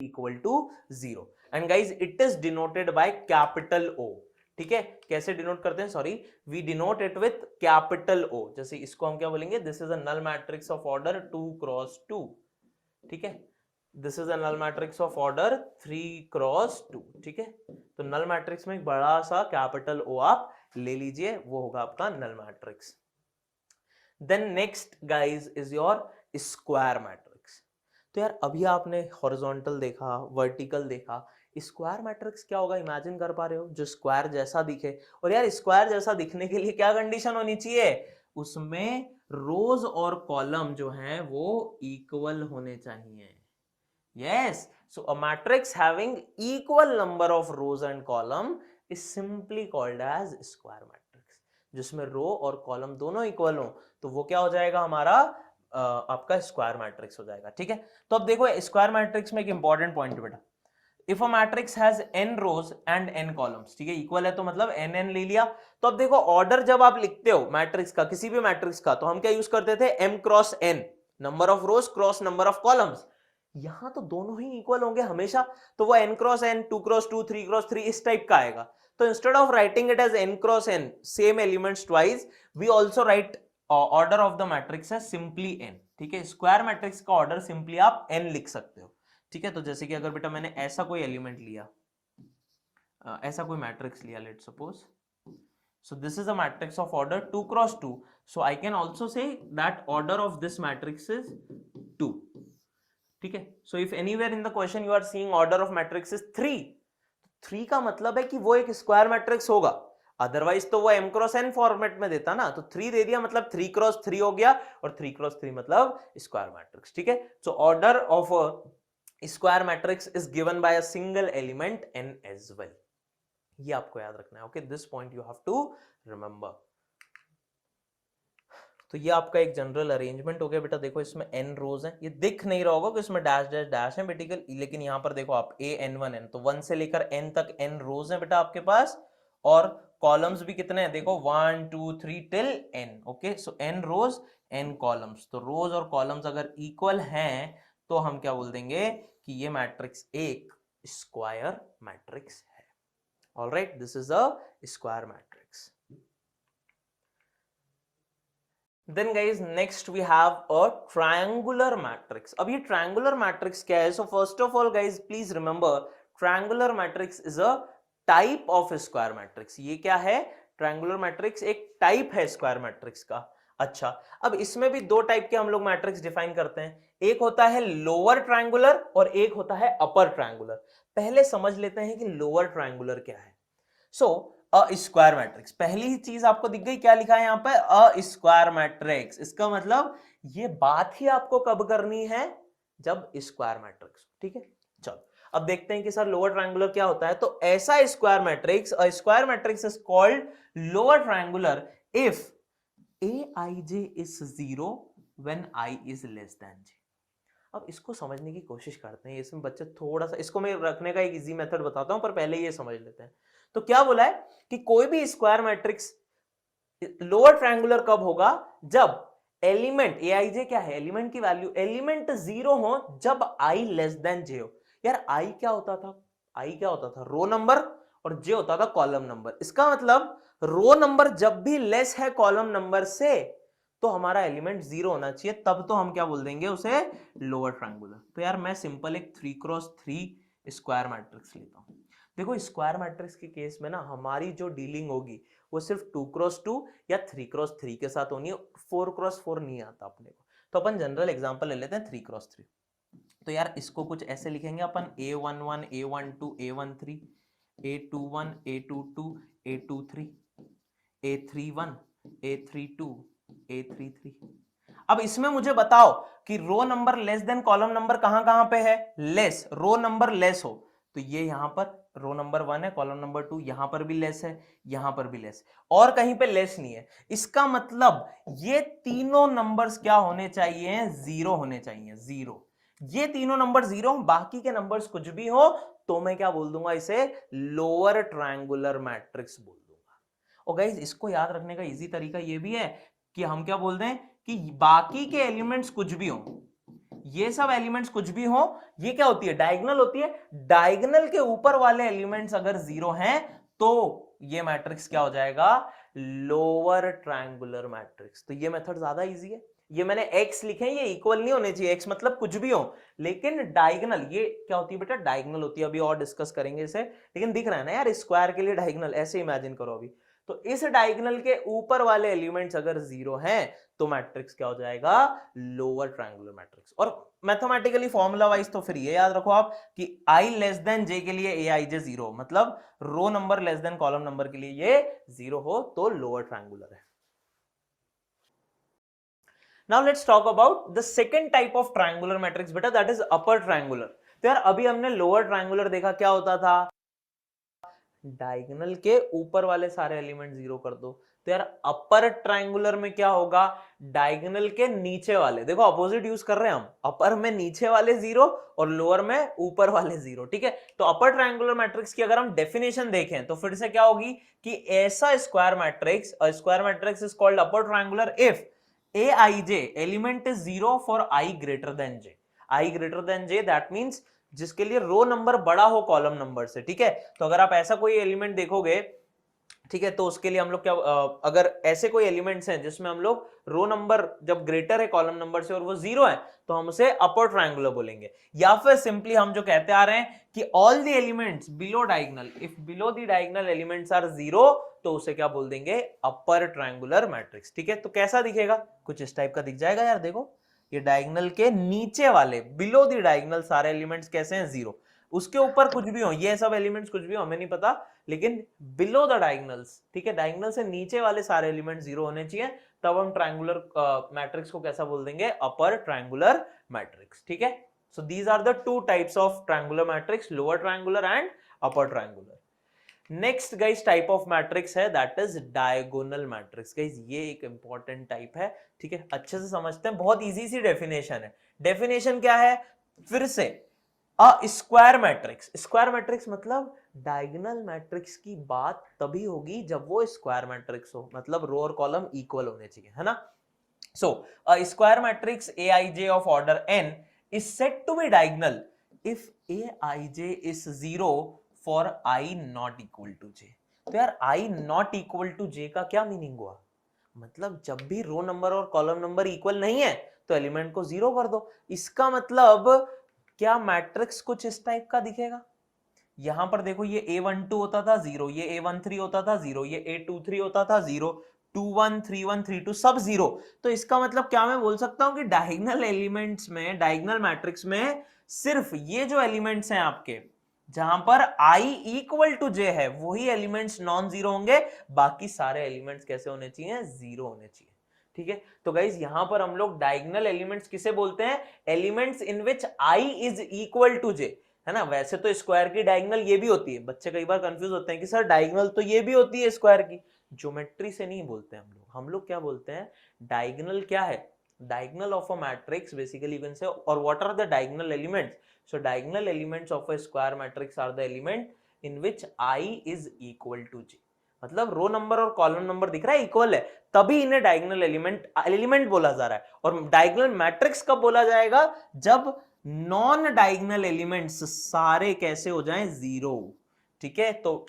Equal to 0 and guys it is denoted by capital O। ठीक है, कैसे डिनोट करते हैं, sorry, we denote it with capital O। जैसे इसको हम क्या बोलेंगे, this is a null matrix of order 2 cross 2। ठीक है, this is a null matrix of order 3 cross 2। ठीक है, तो नल मैट्रिक्स में एक बड़ा सा कैपिटल O आप ले लीजिए, वो होगा आपका null matrix. Then next guys is your square matrix. तो यार अभी आपने हॉरिजॉन्टल देखा, वर्टिकल देखा, स्क्वायर मैट्रिक्स क्या होगा इमेजिन कर पा रहे हो, जो स्क्वायर जैसा दिखे। और यार स्क्वायर जैसा दिखने के लिए क्या कंडीशन होनी चाहिए, उसमें रोज और कॉलम जो हैं वो इक्वल होने चाहिए। Yes, so a matrix having equal number of rows and column is simply called as square matrix. जिसमें रो और कॉलम दोनों इक्वल हो तो वो क्या हो जाएगा हमारा, आपका स्क्वायर मैट्रिक्स हो जाएगा। ठीक है, तो अब देखो स्क्वायर मैट्रिक्स में एक इंपॉर्टेंट पॉइंट बेटा, if a matrix has n rows and n columns, ठीक है, इक्वल है तो मतलब n ले लिया। तो अब देखो ऑर्डर जब आप लिखते हो मैट्रिक्स का, किसी भी मैट्रिक्स का, तो हम क्या यूज करते थे, m cross n, number of rose cross number of columns. यहां तो दोनों ही इक्वल होंगे हमेशा, तो वो n cross n, 2 cross 2, 3 cross 3 इस टाइप का आएगा। तो instead of writing it as n cross n, same elements twice, we also write order of the matrix है सिंपली n। ठीक है, स्क्वायर मैट्रिक्स का ऑर्डर सिंपली आप n लिख सकते हो। ठीक है, तो जैसे कि अगर बेटा मैंने ऐसा कोई एलिमेंट लिया, ऐसा कोई मैट्रिक्स लिया, let's suppose, so this is a matrix of order 2 cross 2, so I can also say that order of this matrix is 2. ठीक है, so if anywhere in the question you are seeing order of matrix is 3, 3 का मतलब है कि वो एक स्क्वायर मैट्रिक्स होगा, अदरवाइज तो वो m क्रॉस n फॉर्मेट में देता ना, तो 3 दे दिया मतलब 3 क्रॉस 3 हो गया, और 3 क्रॉस 3 मतलब स्क्वायर मैट्रिक्स। ठीक है, so order of a square matrix is given by a single element n as well। ये आपको याद रखना है, okay, this point you have to remember. तो ये आपका एक जनरल अरेंजमेंट हो गया बेटा। देखो इसमें n रोज हैं, ये दिख नहीं रहा होगा कि इसमें डैश डैश डैश है बेटिकल, लेकिन यहाँ पर देखो आप a n1n, तो 1 से लेकर n तक n रोज हैं बेटा आपके पास, और कॉलम्स भी कितने हैं, देखो 1 2 3 टिल n। ओके, सो n रोज n कॉलम्स, तो रोज और कॉलम्स अगर इक्वल हैं तो हम क्या बोल देंगे कि ये मैट्रिक्स एक स्क्वायर मैट्रिक्स है। Alright, this is a square matrix. Then guys next we have a triangular matrix। अब ये triangular matrix क्या है, so first of all guys please remember triangular matrix is a type of square matrix। ये क्या है, triangular matrix एक type है square matrix का। अच्छा, अब इसमें भी दो टाइप के हम लोग मैट्रिक्स डिफाइन करते हैं, एक होता है लोअर ट्रायंगुलर और एक होता है अपर ट्रायंगुलर। पहले समझ लेते हैं कि लोअर ट्रायंगुलर क्या है। सो अ स्क्वायर मैट्रिक्स, पहली ही चीज आपको दिख गई, क्या लिखा है यहाँ पे, अ स्क्वायर मैट्रिक्स। इसका मतलब ये बात ही आपको कब करनी है, जब स्क्वायर मैट्रिक्स। ठीक है, चलो अब देखते हैं कि सर लोअर ट्रायंगुलर क्या होता है। तो ऐसा square matrix, a square matrix is called lower triangular if aij is 0 when I is less than j। अब इसको समझने की कोशिश करते हैं, इसमें बच्चे थोड़ा सा, इसको मैं रखने का एक इजी मेथड बताता हूं, पर पहले ये समझ लेते हैं। तो क्या बोला है कि कोई भी स्क्वायर मैट्रिक्स लोअर ट्रायंगुलर कब होगा, जब एलिमेंट एआईजे क्या है, एलिमेंट की वैल्यू, एलिमेंट 0 हो जब आई लेस देन जे हो। यार आई क्या होता था, आई क्या होता था, रो नंबर, और जे होता था कॉलम नंबर। इसका मतलब रो नंबर जब भी लेस है कॉलम नंबर से तो हमारा एलिमेंट 0 होना चाहिए, तब तो हम क्या बोल देंगे उसे, लोअर ट्रायंगुलर। तो यार मैं सिंपल एक 3x3 स्क्वायर मैट्रिक्स लेता हूं। देखो स्क्वायर मैट्रिक्स के केस में ना हमारी जो डीलिंग होगी वो सिर्फ 2x2 या 3x3 के साथ होनी है, 4x4 नहीं आता अपने को। तो अपन जनरल एग्जांपल ले लेते हैं 3x3। तो यार इसको कुछ ऐसे लिखेंगे अपन, a11 a12 a13 a21 a22 a23 a31 a32 a33। अब इसमें मुझे बताओ कि row number less than column number कहां कहां पे है, लेस, रो नंबर लेस हो तो ये यहां पर रो नंबर 1 है, कॉलम नंबर 2 यहां पर भी लेस है, यहां पर भी लेस, और कहीं पे लेस नहीं है। इसका मतलब ये तीनों नंबर्स क्या होने चाहिए, 0 होने चाहिए, 0। ये तीनों नंबर 0, बाकी के नंबर्स कुछ भी हो तो मैं क्या बोल दूंगा, इसे लोअर ट्रायंगुलर मैट्रिक्स बोल दूंगा। और गाइस इसको याद रखने का इजी तरीका ये भी है कि हम क्या बोल दें कि बाकी के एलिमेंट्स कुछ भी हो, ये सब एलिमेंट्स कुछ भी हो, ये क्या होती है, डायगोनल होती है, डायगोनल के ऊपर वाले एलिमेंट्स अगर 0 हैं तो ये मैट्रिक्स क्या हो जाएगा, लोअर ट्रायंगुलर मैट्रिक्स। तो ये मेथड ज्यादा इजी है। ये मैंने x लिखे हैं, ये इक्वल नहीं होने चाहिए, x मतलब कुछ भी हो, लेकिन डायगोनल, ये क्या होती है बेटा, डायगोनल होती है, अभी और डिस्कस करेंगे इसे, लेकिन दिख रहा है ना यार स्क्वायर के लिए डायगोनल, ऐसे इमेजिन करो अभी। तो इस डायगोनल के ऊपर वाले एलिमेंट्स अगर 0 हैं तो मैट्रिक्स क्या हो जाएगा, लोअर ट्रायंगुलर मैट्रिक्स। और मैथमेटिकली फॉर्मूला वाइज तो फिर ये याद रखो आप कि i लेस देन j के लिए aij 0, मतलब row number less than column number के लिए ये 0 हो तो लोअर ट्रायंगुलर है। Now let's talk about the second type of triangular matrix बेटा, that is upper triangular। तो यार अभी हमने लोअर ट्रायंगुलर देखा, क्या होता था, डायगोनल के ऊपर वाले सारे एलिमेंट 0 कर दो। तो यार अपर ट्रायंगुलर में क्या होगा, डायगोनल के नीचे वाले, देखो अपोजिट यूज कर रहे हैं हम, अपर में नीचे वाले 0 और लोअर में ऊपर वाले 0, ठीक है। तो अपर ट्रायंगुलर मैट्रिक्स की अगर हम डेफिनेशन देखें तो फिर से क्या होगी कि ऐसा square matrix, a square matrix is called upper triangular if aij element is 0 for i greater than j। i greater than j that means जिसके लिए रो नंबर बड़ा हो कॉलम नंबर से, ठीक है। तो अगर आप ऐसा कोई एलिमेंट देखोगे, ठीक है, तो उसके लिए हम लोग क्या, अगर ऐसे कोई एलिमेंट्स हैं जिसमें हम लोग रो नंबर जब ग्रेटर है कॉलम नंबर से और वो 0 है तो हम उसे अपर ट्रायंगुलर बोलेंगे। या फिर सिंपली हम जो कहते आ रहे हैं कि all the elements below diagonal, if below the diagonal elements are 0 तो उसे क्या बोल देंगे, अपर ट्रायंगुलर मैट्रिक्स, ठीक है। तो कैसा दिखेगा, कुछ इस टाइप का दिख जाएगा यार, देखो ये डायगोनल के नीचे वाले, बिलो द डायगोनल सारे एलिमेंट्स कैसे हैं, 0, उसके ऊपर कुछ भी हो, ये सब एलिमेंट्स कुछ भी हो हमें नहीं पता, लेकिन बिलो द डायगोनल्स, ठीक है, डायगोनल से नीचे वाले सारे एलिमेंट 0 होने चाहिए, तब हम ट्रायंगुलर मैट्रिक्स को कैसा बोल देंगे, अपर ट्रायंगुलर मैट्रिक्स, ठीक है। So these are the two types of triangular matrix, lower triangular and upper triangular. Next guys type of matrix है that is diagonal matrix. Guys ये एक इंपॉर्टेंट टाइप है, ठीक है, अच्छे से समझते हैं, बहुत इजी सी डेफिनेशन है। डेफिनेशन क्या है, फिर से स्क्वायर मैट्रिक्स, स्क्वायर मैट्रिक्स मतलब डायगोनल मैट्रिक्स की बात तभी होगी जब वो स्क्वायर मैट्रिक्स हो, मतलब रो और कॉलम इक्वल होने चाहिए, है ना। सो a square matrix aij of order n is said to be diagonal if aij is 0 for I not equal to j। तो यार I not equal to j का क्या मीनिंग हुआ, मतलब जब भी रो नंबर और कॉलम नंबर इक्वल नहीं है तो एलिमेंट को 0 कर दो। इसका मतलब क्या मैट्रिक्स कुछ इस टाइप का दिखेगा, यहां पर देखो ये a12 होता था 0, ये a13 होता था 0, ये a23 होता था 0, 21 31 32 सब 0। तो इसका मतलब क्या मैं बोल सकता हूं कि डायगोनल एलिमेंट्स में, डायगोनल मैट्रिक्स में सिर्फ ये जो एलिमेंट्स हैं आपके जहां पर i इक्वल टू j है वही एलिमेंट्स नॉन जीरो होंगे, बाकी सारे एलिमेंट्स कैसे होने चाहिए, 0 होने चाहिए, ठीक है। तो गाइज यहां पर हम लोग डायगोनल एलिमेंट्स किसे बोलते हैं, elements in which i is equal to j, है ना। वैसे तो स्क्वायर की डायगोनल ये भी होती है, बच्चे कई बार कंफ्यूज होते हैं कि सर डायगोनल तो ये भी होती है स्क्वायर की, ज्योमेट्री से नहीं बोलते हम लोग क्या बोलते हैं, डायगोनल क्या है, diagonal of a matrix basically you can say, or what are the diagonal elements? So diagonal elements of a square matrix are the element in which I is equal to j. मतलब रो नंबर और कॉलम नंबर दिख रहा है इक्वल है, तभी इन्हें डायगोनल एलिमेंट बोला जा रहा है। और डायगोनल मैट्रिक्स कब बोला जाएगा? जब नॉन डायगोनल एलिमेंट्स सारे कैसे हो जाएं? जीरो। ठीक है, तो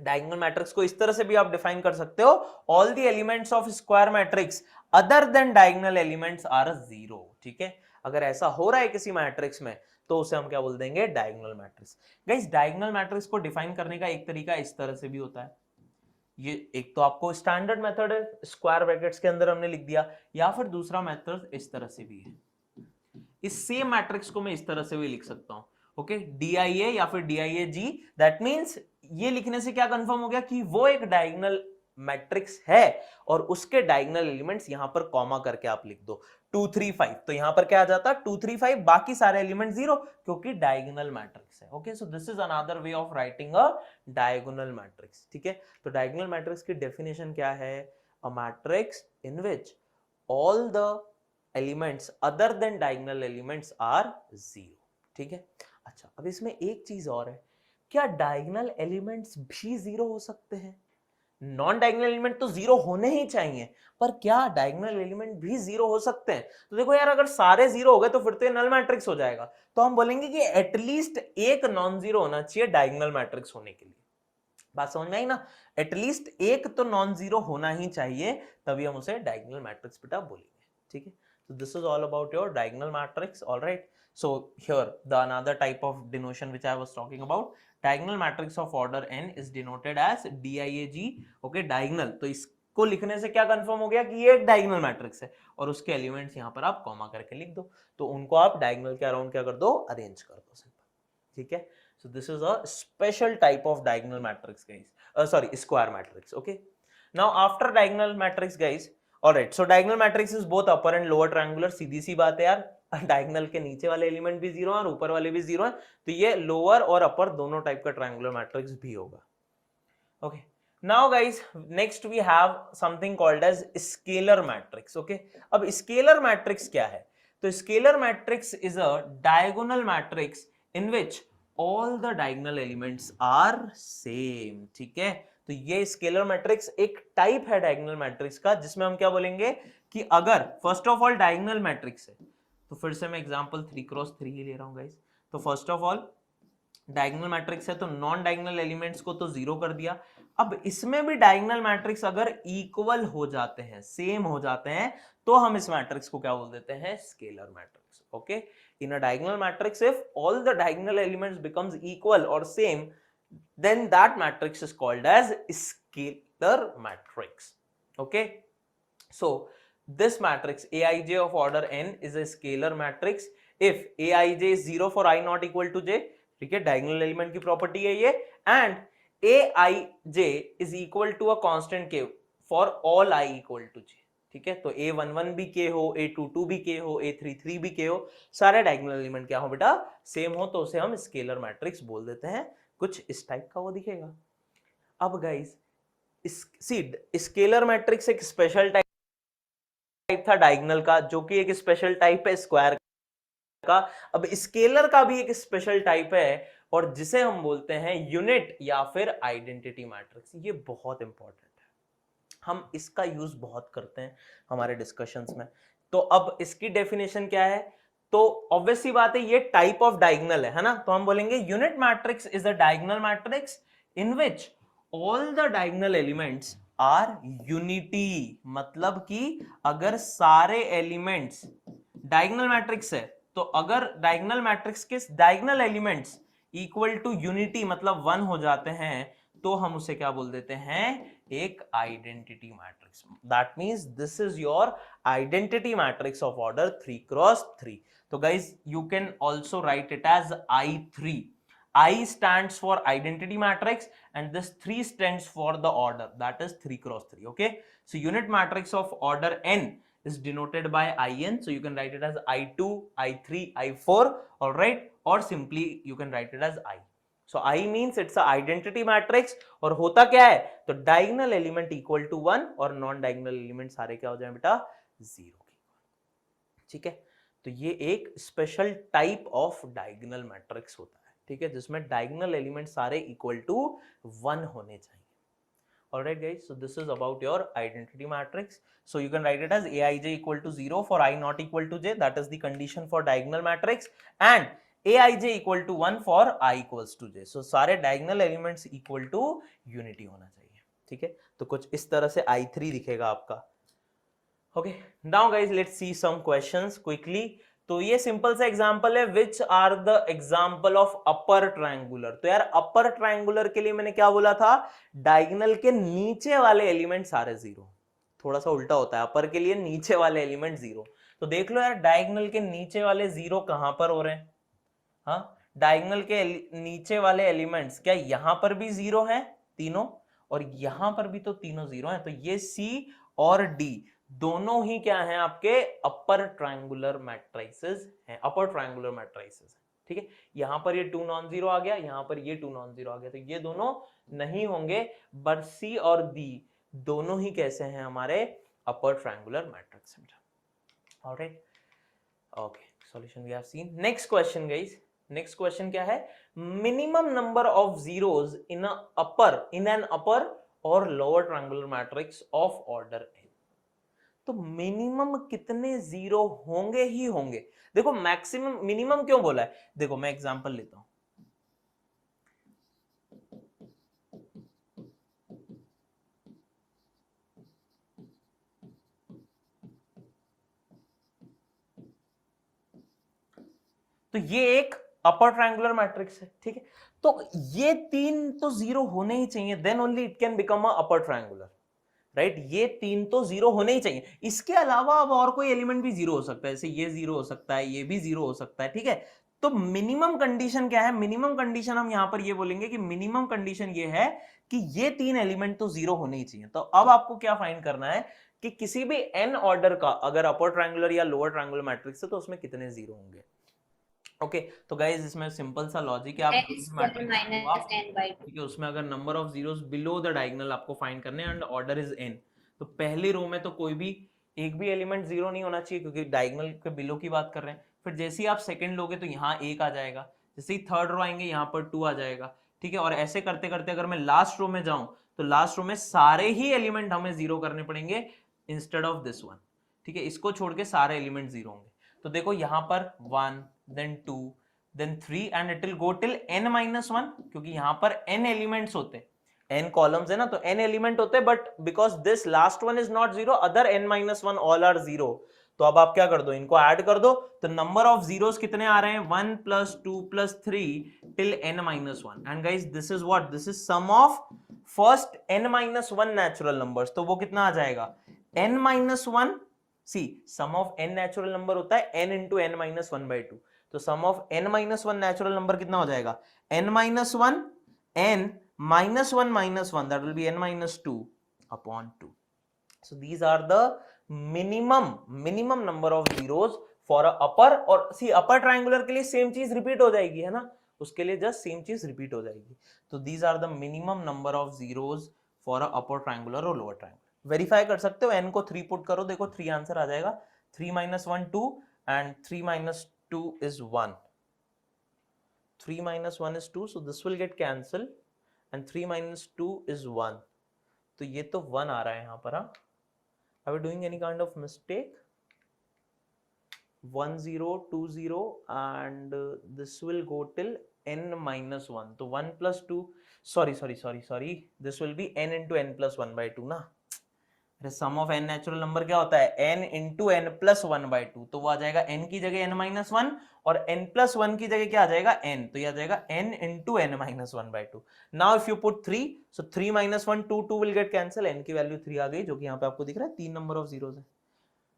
डायगोनल मैट्रिक्स को इस तरह से भी आप डिफाइन कर सकते हो, all the elements of square matrix other than diagonal elements are zero. ठीक है, अगर ऐसा हो रहा है किसी मैट्रिक्स में तो उसे हम क्या बोल देंगे? Diagonal matrix. Guys diagonal matrix को डिफाइन करने का एक तरीका इस तरह से भी होता है, ये एक तो आपको स्टैंडर्ड मेथड है, स्क्वायर ब्रैकेट्स के अंदर हमने लिख दिया, या फिर दूसरा मेथड इस तरह से भी है। इस सेम मैट्रिक्स को मैं इस तरह से भी लिख सकता हूं, ओके, DIA या फिर DIAG। दैट मींस ये लिखने से क्या कंफर्म हो गया कि वो एक डायगोनल मैट्रिक्स है और उसके डायगोनल एलिमेंट्स यहां पर कॉमा करके आप लिख दो 2 3 5, तो यहां पर क्या आ जाता? 2 3 5, बाकी सारे एलिमेंट जीरो, क्योंकि डायगोनल मैट्रिक्स है। Okay, so this is another way of writing a diagonal matrix. ठीक है, तो डायगोनल मैट्रिक्स की डेफिनेशन क्या है? A matrix in which all the elements other than diagonal elements are zero. ठीक है, अच्छा अब इसमें एक चीज और है, क्या डायगोनल एलिमेंट्स भी जीरो हो सकते हैं? नॉन डायगोनल एलिमेंट तो जीरो होने ही चाहिए, पर क्या डायगोनल एलिमेंट भी जीरो हो सकते हैं? तो देखो यार, अगर सारे जीरो हो गए तो फिर तो ये नल मैट्रिक्स हो जाएगा, तो हम बोलेंगे कि एटलीस्ट एक नॉन जीरो होना चाहिए डायगोनल मैट्रिक्स होने के लिए। बात समझ में आई ना? एटलीस्ट एक तो नॉन जीरो होना ही चाहिए, तभी हम उसे डायगोनल मैट्रिक्स बेटा बोलेंगे। ठीक है, so this is all about your diagonal matrix. All right, so here the another type of denotation which I was talking about, diagonal matrix of order n is denoted as DIAG. okay, diagonal, तो इसको लिखने से क्या कंफर्म हो गया कि ये एक डायगोनल मैट्रिक्स है और उसके एलिमेंट्स यहाँ पर आप कॉमा करके लिख दो, तो उनको आप डायगोनल के अराउंड क्या कर दो? अरेंज कर दो, सिंपल। ठीक है, so this is a special type of diagonal matrix guys, sorry, square matrix. okay, now after diagonal matrix guys, alright, so diagonal matrix is both upper and lower triangular. सीधी सी बात है यार, डायगोनल के नीचे वाले एलिमेंट भी जीरो है और ऊपर वाले भी जीरो है, तो ये लोअर और अपर दोनों टाइप का ट्रायंगुलर मैट्रिक्स भी होगा। Okay, now guys next we have something called as scalar matrix. Okay, अब स्केलर मैट्रिक्स क्या है? तो scalar matrix is a diagonal matrix in which all the diagonal elements are same. ठीक है, तो ये स्केलर मैट्रिक्स एक टाइप है डायगोनल मैट्रिक्स का, जिसमें हम क्या बोलेंगे कि अगर first of all diagonal matrix है, तो फिर से मैं एग्जांपल 3x3 ही ले रहा हूं गाइस। तो first of all diagonal matrix है, तो नॉन डायगोनल एलिमेंट्स को तो जीरो कर दिया। अब इसमें भी डायगोनल मैट्रिक्स अगर इक्वल हो जाते हैं, सेम हो जाते हैं, तो हम इस मैट्रिक्स को क्या बोल देते हैं? Scalar matrix. Okay, in a diagonal matrix if all the diagonal elements becomes equal और same, then that matrix is called as scalar matrix. Okay, so this matrix Aij of order n is a scalar matrix if Aij is 0 for I not equal to j. ठीक है, डायगोनल एलिमेंट की प्रॉपर्टी है ये, and Aij is equal to a constant k for all I equal to j. ठीक है, तो A11 भी k हो, A22 भी k हो, A33 भी k हो, सारे डायगोनल एलिमेंट क्या हो बेटा? सेम हो, तो उसे हम स्केलर मैट्रिक्स बोल देते हैं। कुछ इस टाइप का वो दिखेगा। अब गाइस स्केलर मैट्रिक्स एक स्पेशल टाइप था डायगोनल का, जो कि एक स्पेशल टाइप है स्क्वायर का। अब स्केलर का भी एक स्पेशल टाइप है, और जिसे हम बोलते हैं यूनिट या फिर आइडेंटिटी मैट्रिक्स। ये बहुत इंपॉर्टेंट है, हम इसका यूज बहुत करते हैं हमारे डिस्कशंस में। तो अब इसकी डेफिनेशन क्या है? तो ऑब्वियस सी बात है, ये टाइप ऑफ डायगोनल है ना, तो हम बोलेंगे unit matrix is a diagonal matrix in which all the diagonal elements are unity. मतलब कि अगर सारे एलिमेंट्स डायगोनल मैट्रिक्स है, तो अगर डायगोनल मैट्रिक्स के diagonal elements equal to unity मतलब 1 हो जाते हैं, तो हम उसे क्या बोल देते हैं? एक identity matrix. That means this is your identity matrix of order 3x3। तो guys you can also write it as I3. I stands for identity matrix and this 3 stands for the order, that is 3x3. Okay, so unit matrix of order n is denoted by In, so you can write it as I2, I3, I4, all right, or simply you can write it as I. So I means it's a identity matrix, और होता क्या है? तो diagonal element equal to 1 और non diagonal element सारे क्या हो जाए बेटा? 0। ठीक है, तो ये एक special type of diagonal matrix होता है, ठीक है, जिसमें डायगोनल एलिमेंट सारे इक्वल टू 1 होने चाहिए. Alright guys, so this is about your identity matrix. So you can write it as aij equal to 0 for I not equal to j, that is the condition for diagonal matrix, and aij equal to 1 for I equals to j. So सारे diagonal elements equal to unity होना चाहिए, ठीक है, तो कुछ इस तरह से I3 दिखेगा आपका. Okay, now guys let's see some questions quickly. तो ये सिंपल सा एग्जांपल है, which are the example of upper triangular. तो यार अपर ट्रायंगुलर के लिए मैंने क्या बोला था, डायगोनल के नीचे वाले एलिमेंट सारे जीरो. थोड़ा सा उल्टा होता है, अपर के लिए नीचे वाले एलिमेंट जीरो. तो देख लो यार डायगोनल के नीचे वाले जीरो कहां पर हो रहे हैं. हाँ, डायगोनल के नीचे वाले एलिमेंट्स क्या यहां पर भी जीरो है तीनों, और यहां पर भी तो तीनों जीरो हैं. तो ये सी और डी दोनों ही क्या हैं आपके अपर ट्रायंगुलर मैट्रिसेस हैं, अपर ट्रायंगुलर मैट्रिसेस. ठीक है, यहां पर ये 2 नॉन जीरो आ गया, यहां पर ये 2 नॉन जीरो आ गया, तो ये दोनों नहीं होंगे, बट सी और डी दोनों ही कैसे हैं हमारे upper triangular matrix. Alright, okay, solution we have seen. Next question guys, next question क्या है, minimum number of zeros in an upper और lower triangular matrix of order n. तो मिनिमम कितने जीरो होंगे ही होंगे. देखो मैक्सिमम मिनिमम क्यों बोला है, देखो मैं एग्जांपल लेता हूं. तो ये एक अपर ट्रायंगुलर मैट्रिक्स है, ठीक है, तो ये तीन तो जीरो होने ही चाहिए, then only it can become a upper triangular. Right, ये तीन तो जीरो होने ही चाहिए. इसके अलावा अब और कोई एलिमेंट भी जीरो हो सकता है, जैसे ये जीरो हो सकता है, ये भी जीरो हो सकता है. ठीक है, तो मिनिमम कंडीशन क्या है, मिनिमम कंडीशन हम यहां पर ये बोलेंगे कि मिनिमम कंडीशन ये है कि ये तीन एलिमेंट तो जीरो होने ही चाहिए. तो अब आपको क्या फाइंड करना है कि किसी भी n ऑर्डर का अगर अपर ट्रायंगुलर या लोअर ट्रायंगुलर मैट्रिक्स है तो उसमें कितने जीरो होंगे. ओके, तो गाइस इसमें सिंपल सा लॉजिक है, आप ठीक है, उसमें अगर number of zeros below the diagonal आपको फाइंड करने हैं एंड ऑर्डर इज n, तो पहली रो में तो कोई भी एक भी एलिमेंट जीरो नहीं होना चाहिए क्योंकि डायगोनल के बिलो की बात कर रहे हैं. फिर जैसे ही आप सेकंड लोगे तो यहाँ एक आ जाएगा, जैसे ही थर्ड रो आएंगे यहाँ पर 2 आ जाएगा. ठीक है, और ऐसे करते करते अगर मैं लास्ट रो में जाऊं तो लास्ट रो में सारे ही एलिमेंट हमें जीरो करने पड़ेंगे इंस्टेड ऑफ दिस वन. ठीक है, इसको छोड़ के सारे एलिमेंट जीरो होंगे. तो देखो यहाँ पर 1 then 2 then 3 and it will go till n minus 1, क्योंकि यहाँ पर n एलिमेंट्स होते हैं, n कॉलम्स है ना, तो n एलिमेंट होते हैं, but because this last one is not zero, other n minus 1 all are zero. तो अब आप क्या कर दो, इनको ऐड कर दो, तो नंबर ऑफ जीरोस कितने आ रहे हैं, 1 plus 2 plus 3 till n minus 1. And guys this is what, this is sum of first n minus 1 natural numbers. तो वो कितना आ जाएगा, n minus 1, see sum of n natural number होता है n into n minus 1/2. तो sum of n minus 1 natural number कितना हो जाएगा, n minus 1 n minus 1 minus 1, that will be n minus 2 upon 2. So these are the minimum number of zeros for a upper, और सी अपर ट्रायंगुलर के लिए सेम चीज रिपीट हो जाएगी, है ना, उसके लिए जस्ट सेम चीज रिपीट हो जाएगी. तो these are the minimum number of zeros for a upper triangular और lower triangular. वेरीफाई कर सकते हो, n को 3 पुट करो, देखो 3 आंसर आ जाएगा. 3 minus 1 2 and 3 minus 2 is 1. 3 minus 1 is 2, so this will get cancelled and 3 minus 2 is 1. तो ये तो 1 आ रहा है यहाँ पर. Are we doing any kind of mistake? 1 0 2 0 and this will go till n minus 1. तो 1 plus 2, sorry, this will be n into n plus 1/2 ना. सम ऑफ n नेचुरल नंबर क्या होता है, n into n plus 1/2. तो वो आ जाएगा n की जगह n minus 1 और n plus 1 की जगह क्या आ जाएगा n, तो ये आ जाएगा n into n minus 1/2. Now if you put 3, so 3 minus 1 2 will get cancel, n की वैल्यू 3 आ गई, जो कि यहाँ पे आपको दिख रहा है 3 नंबर ऑफ जीरोस है.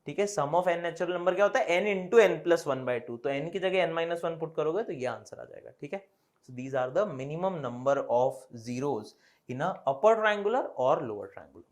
ठीक है, सम ऑफ n नेचुरल नंबर क्या होता है, n into n plus 1/2. तो n की जगह n minus 1 पुट करोगे तो ये आंसर आ जाएगा. ठीक है, so these are the minimum number of zeros in a upper triangular or lower triangular.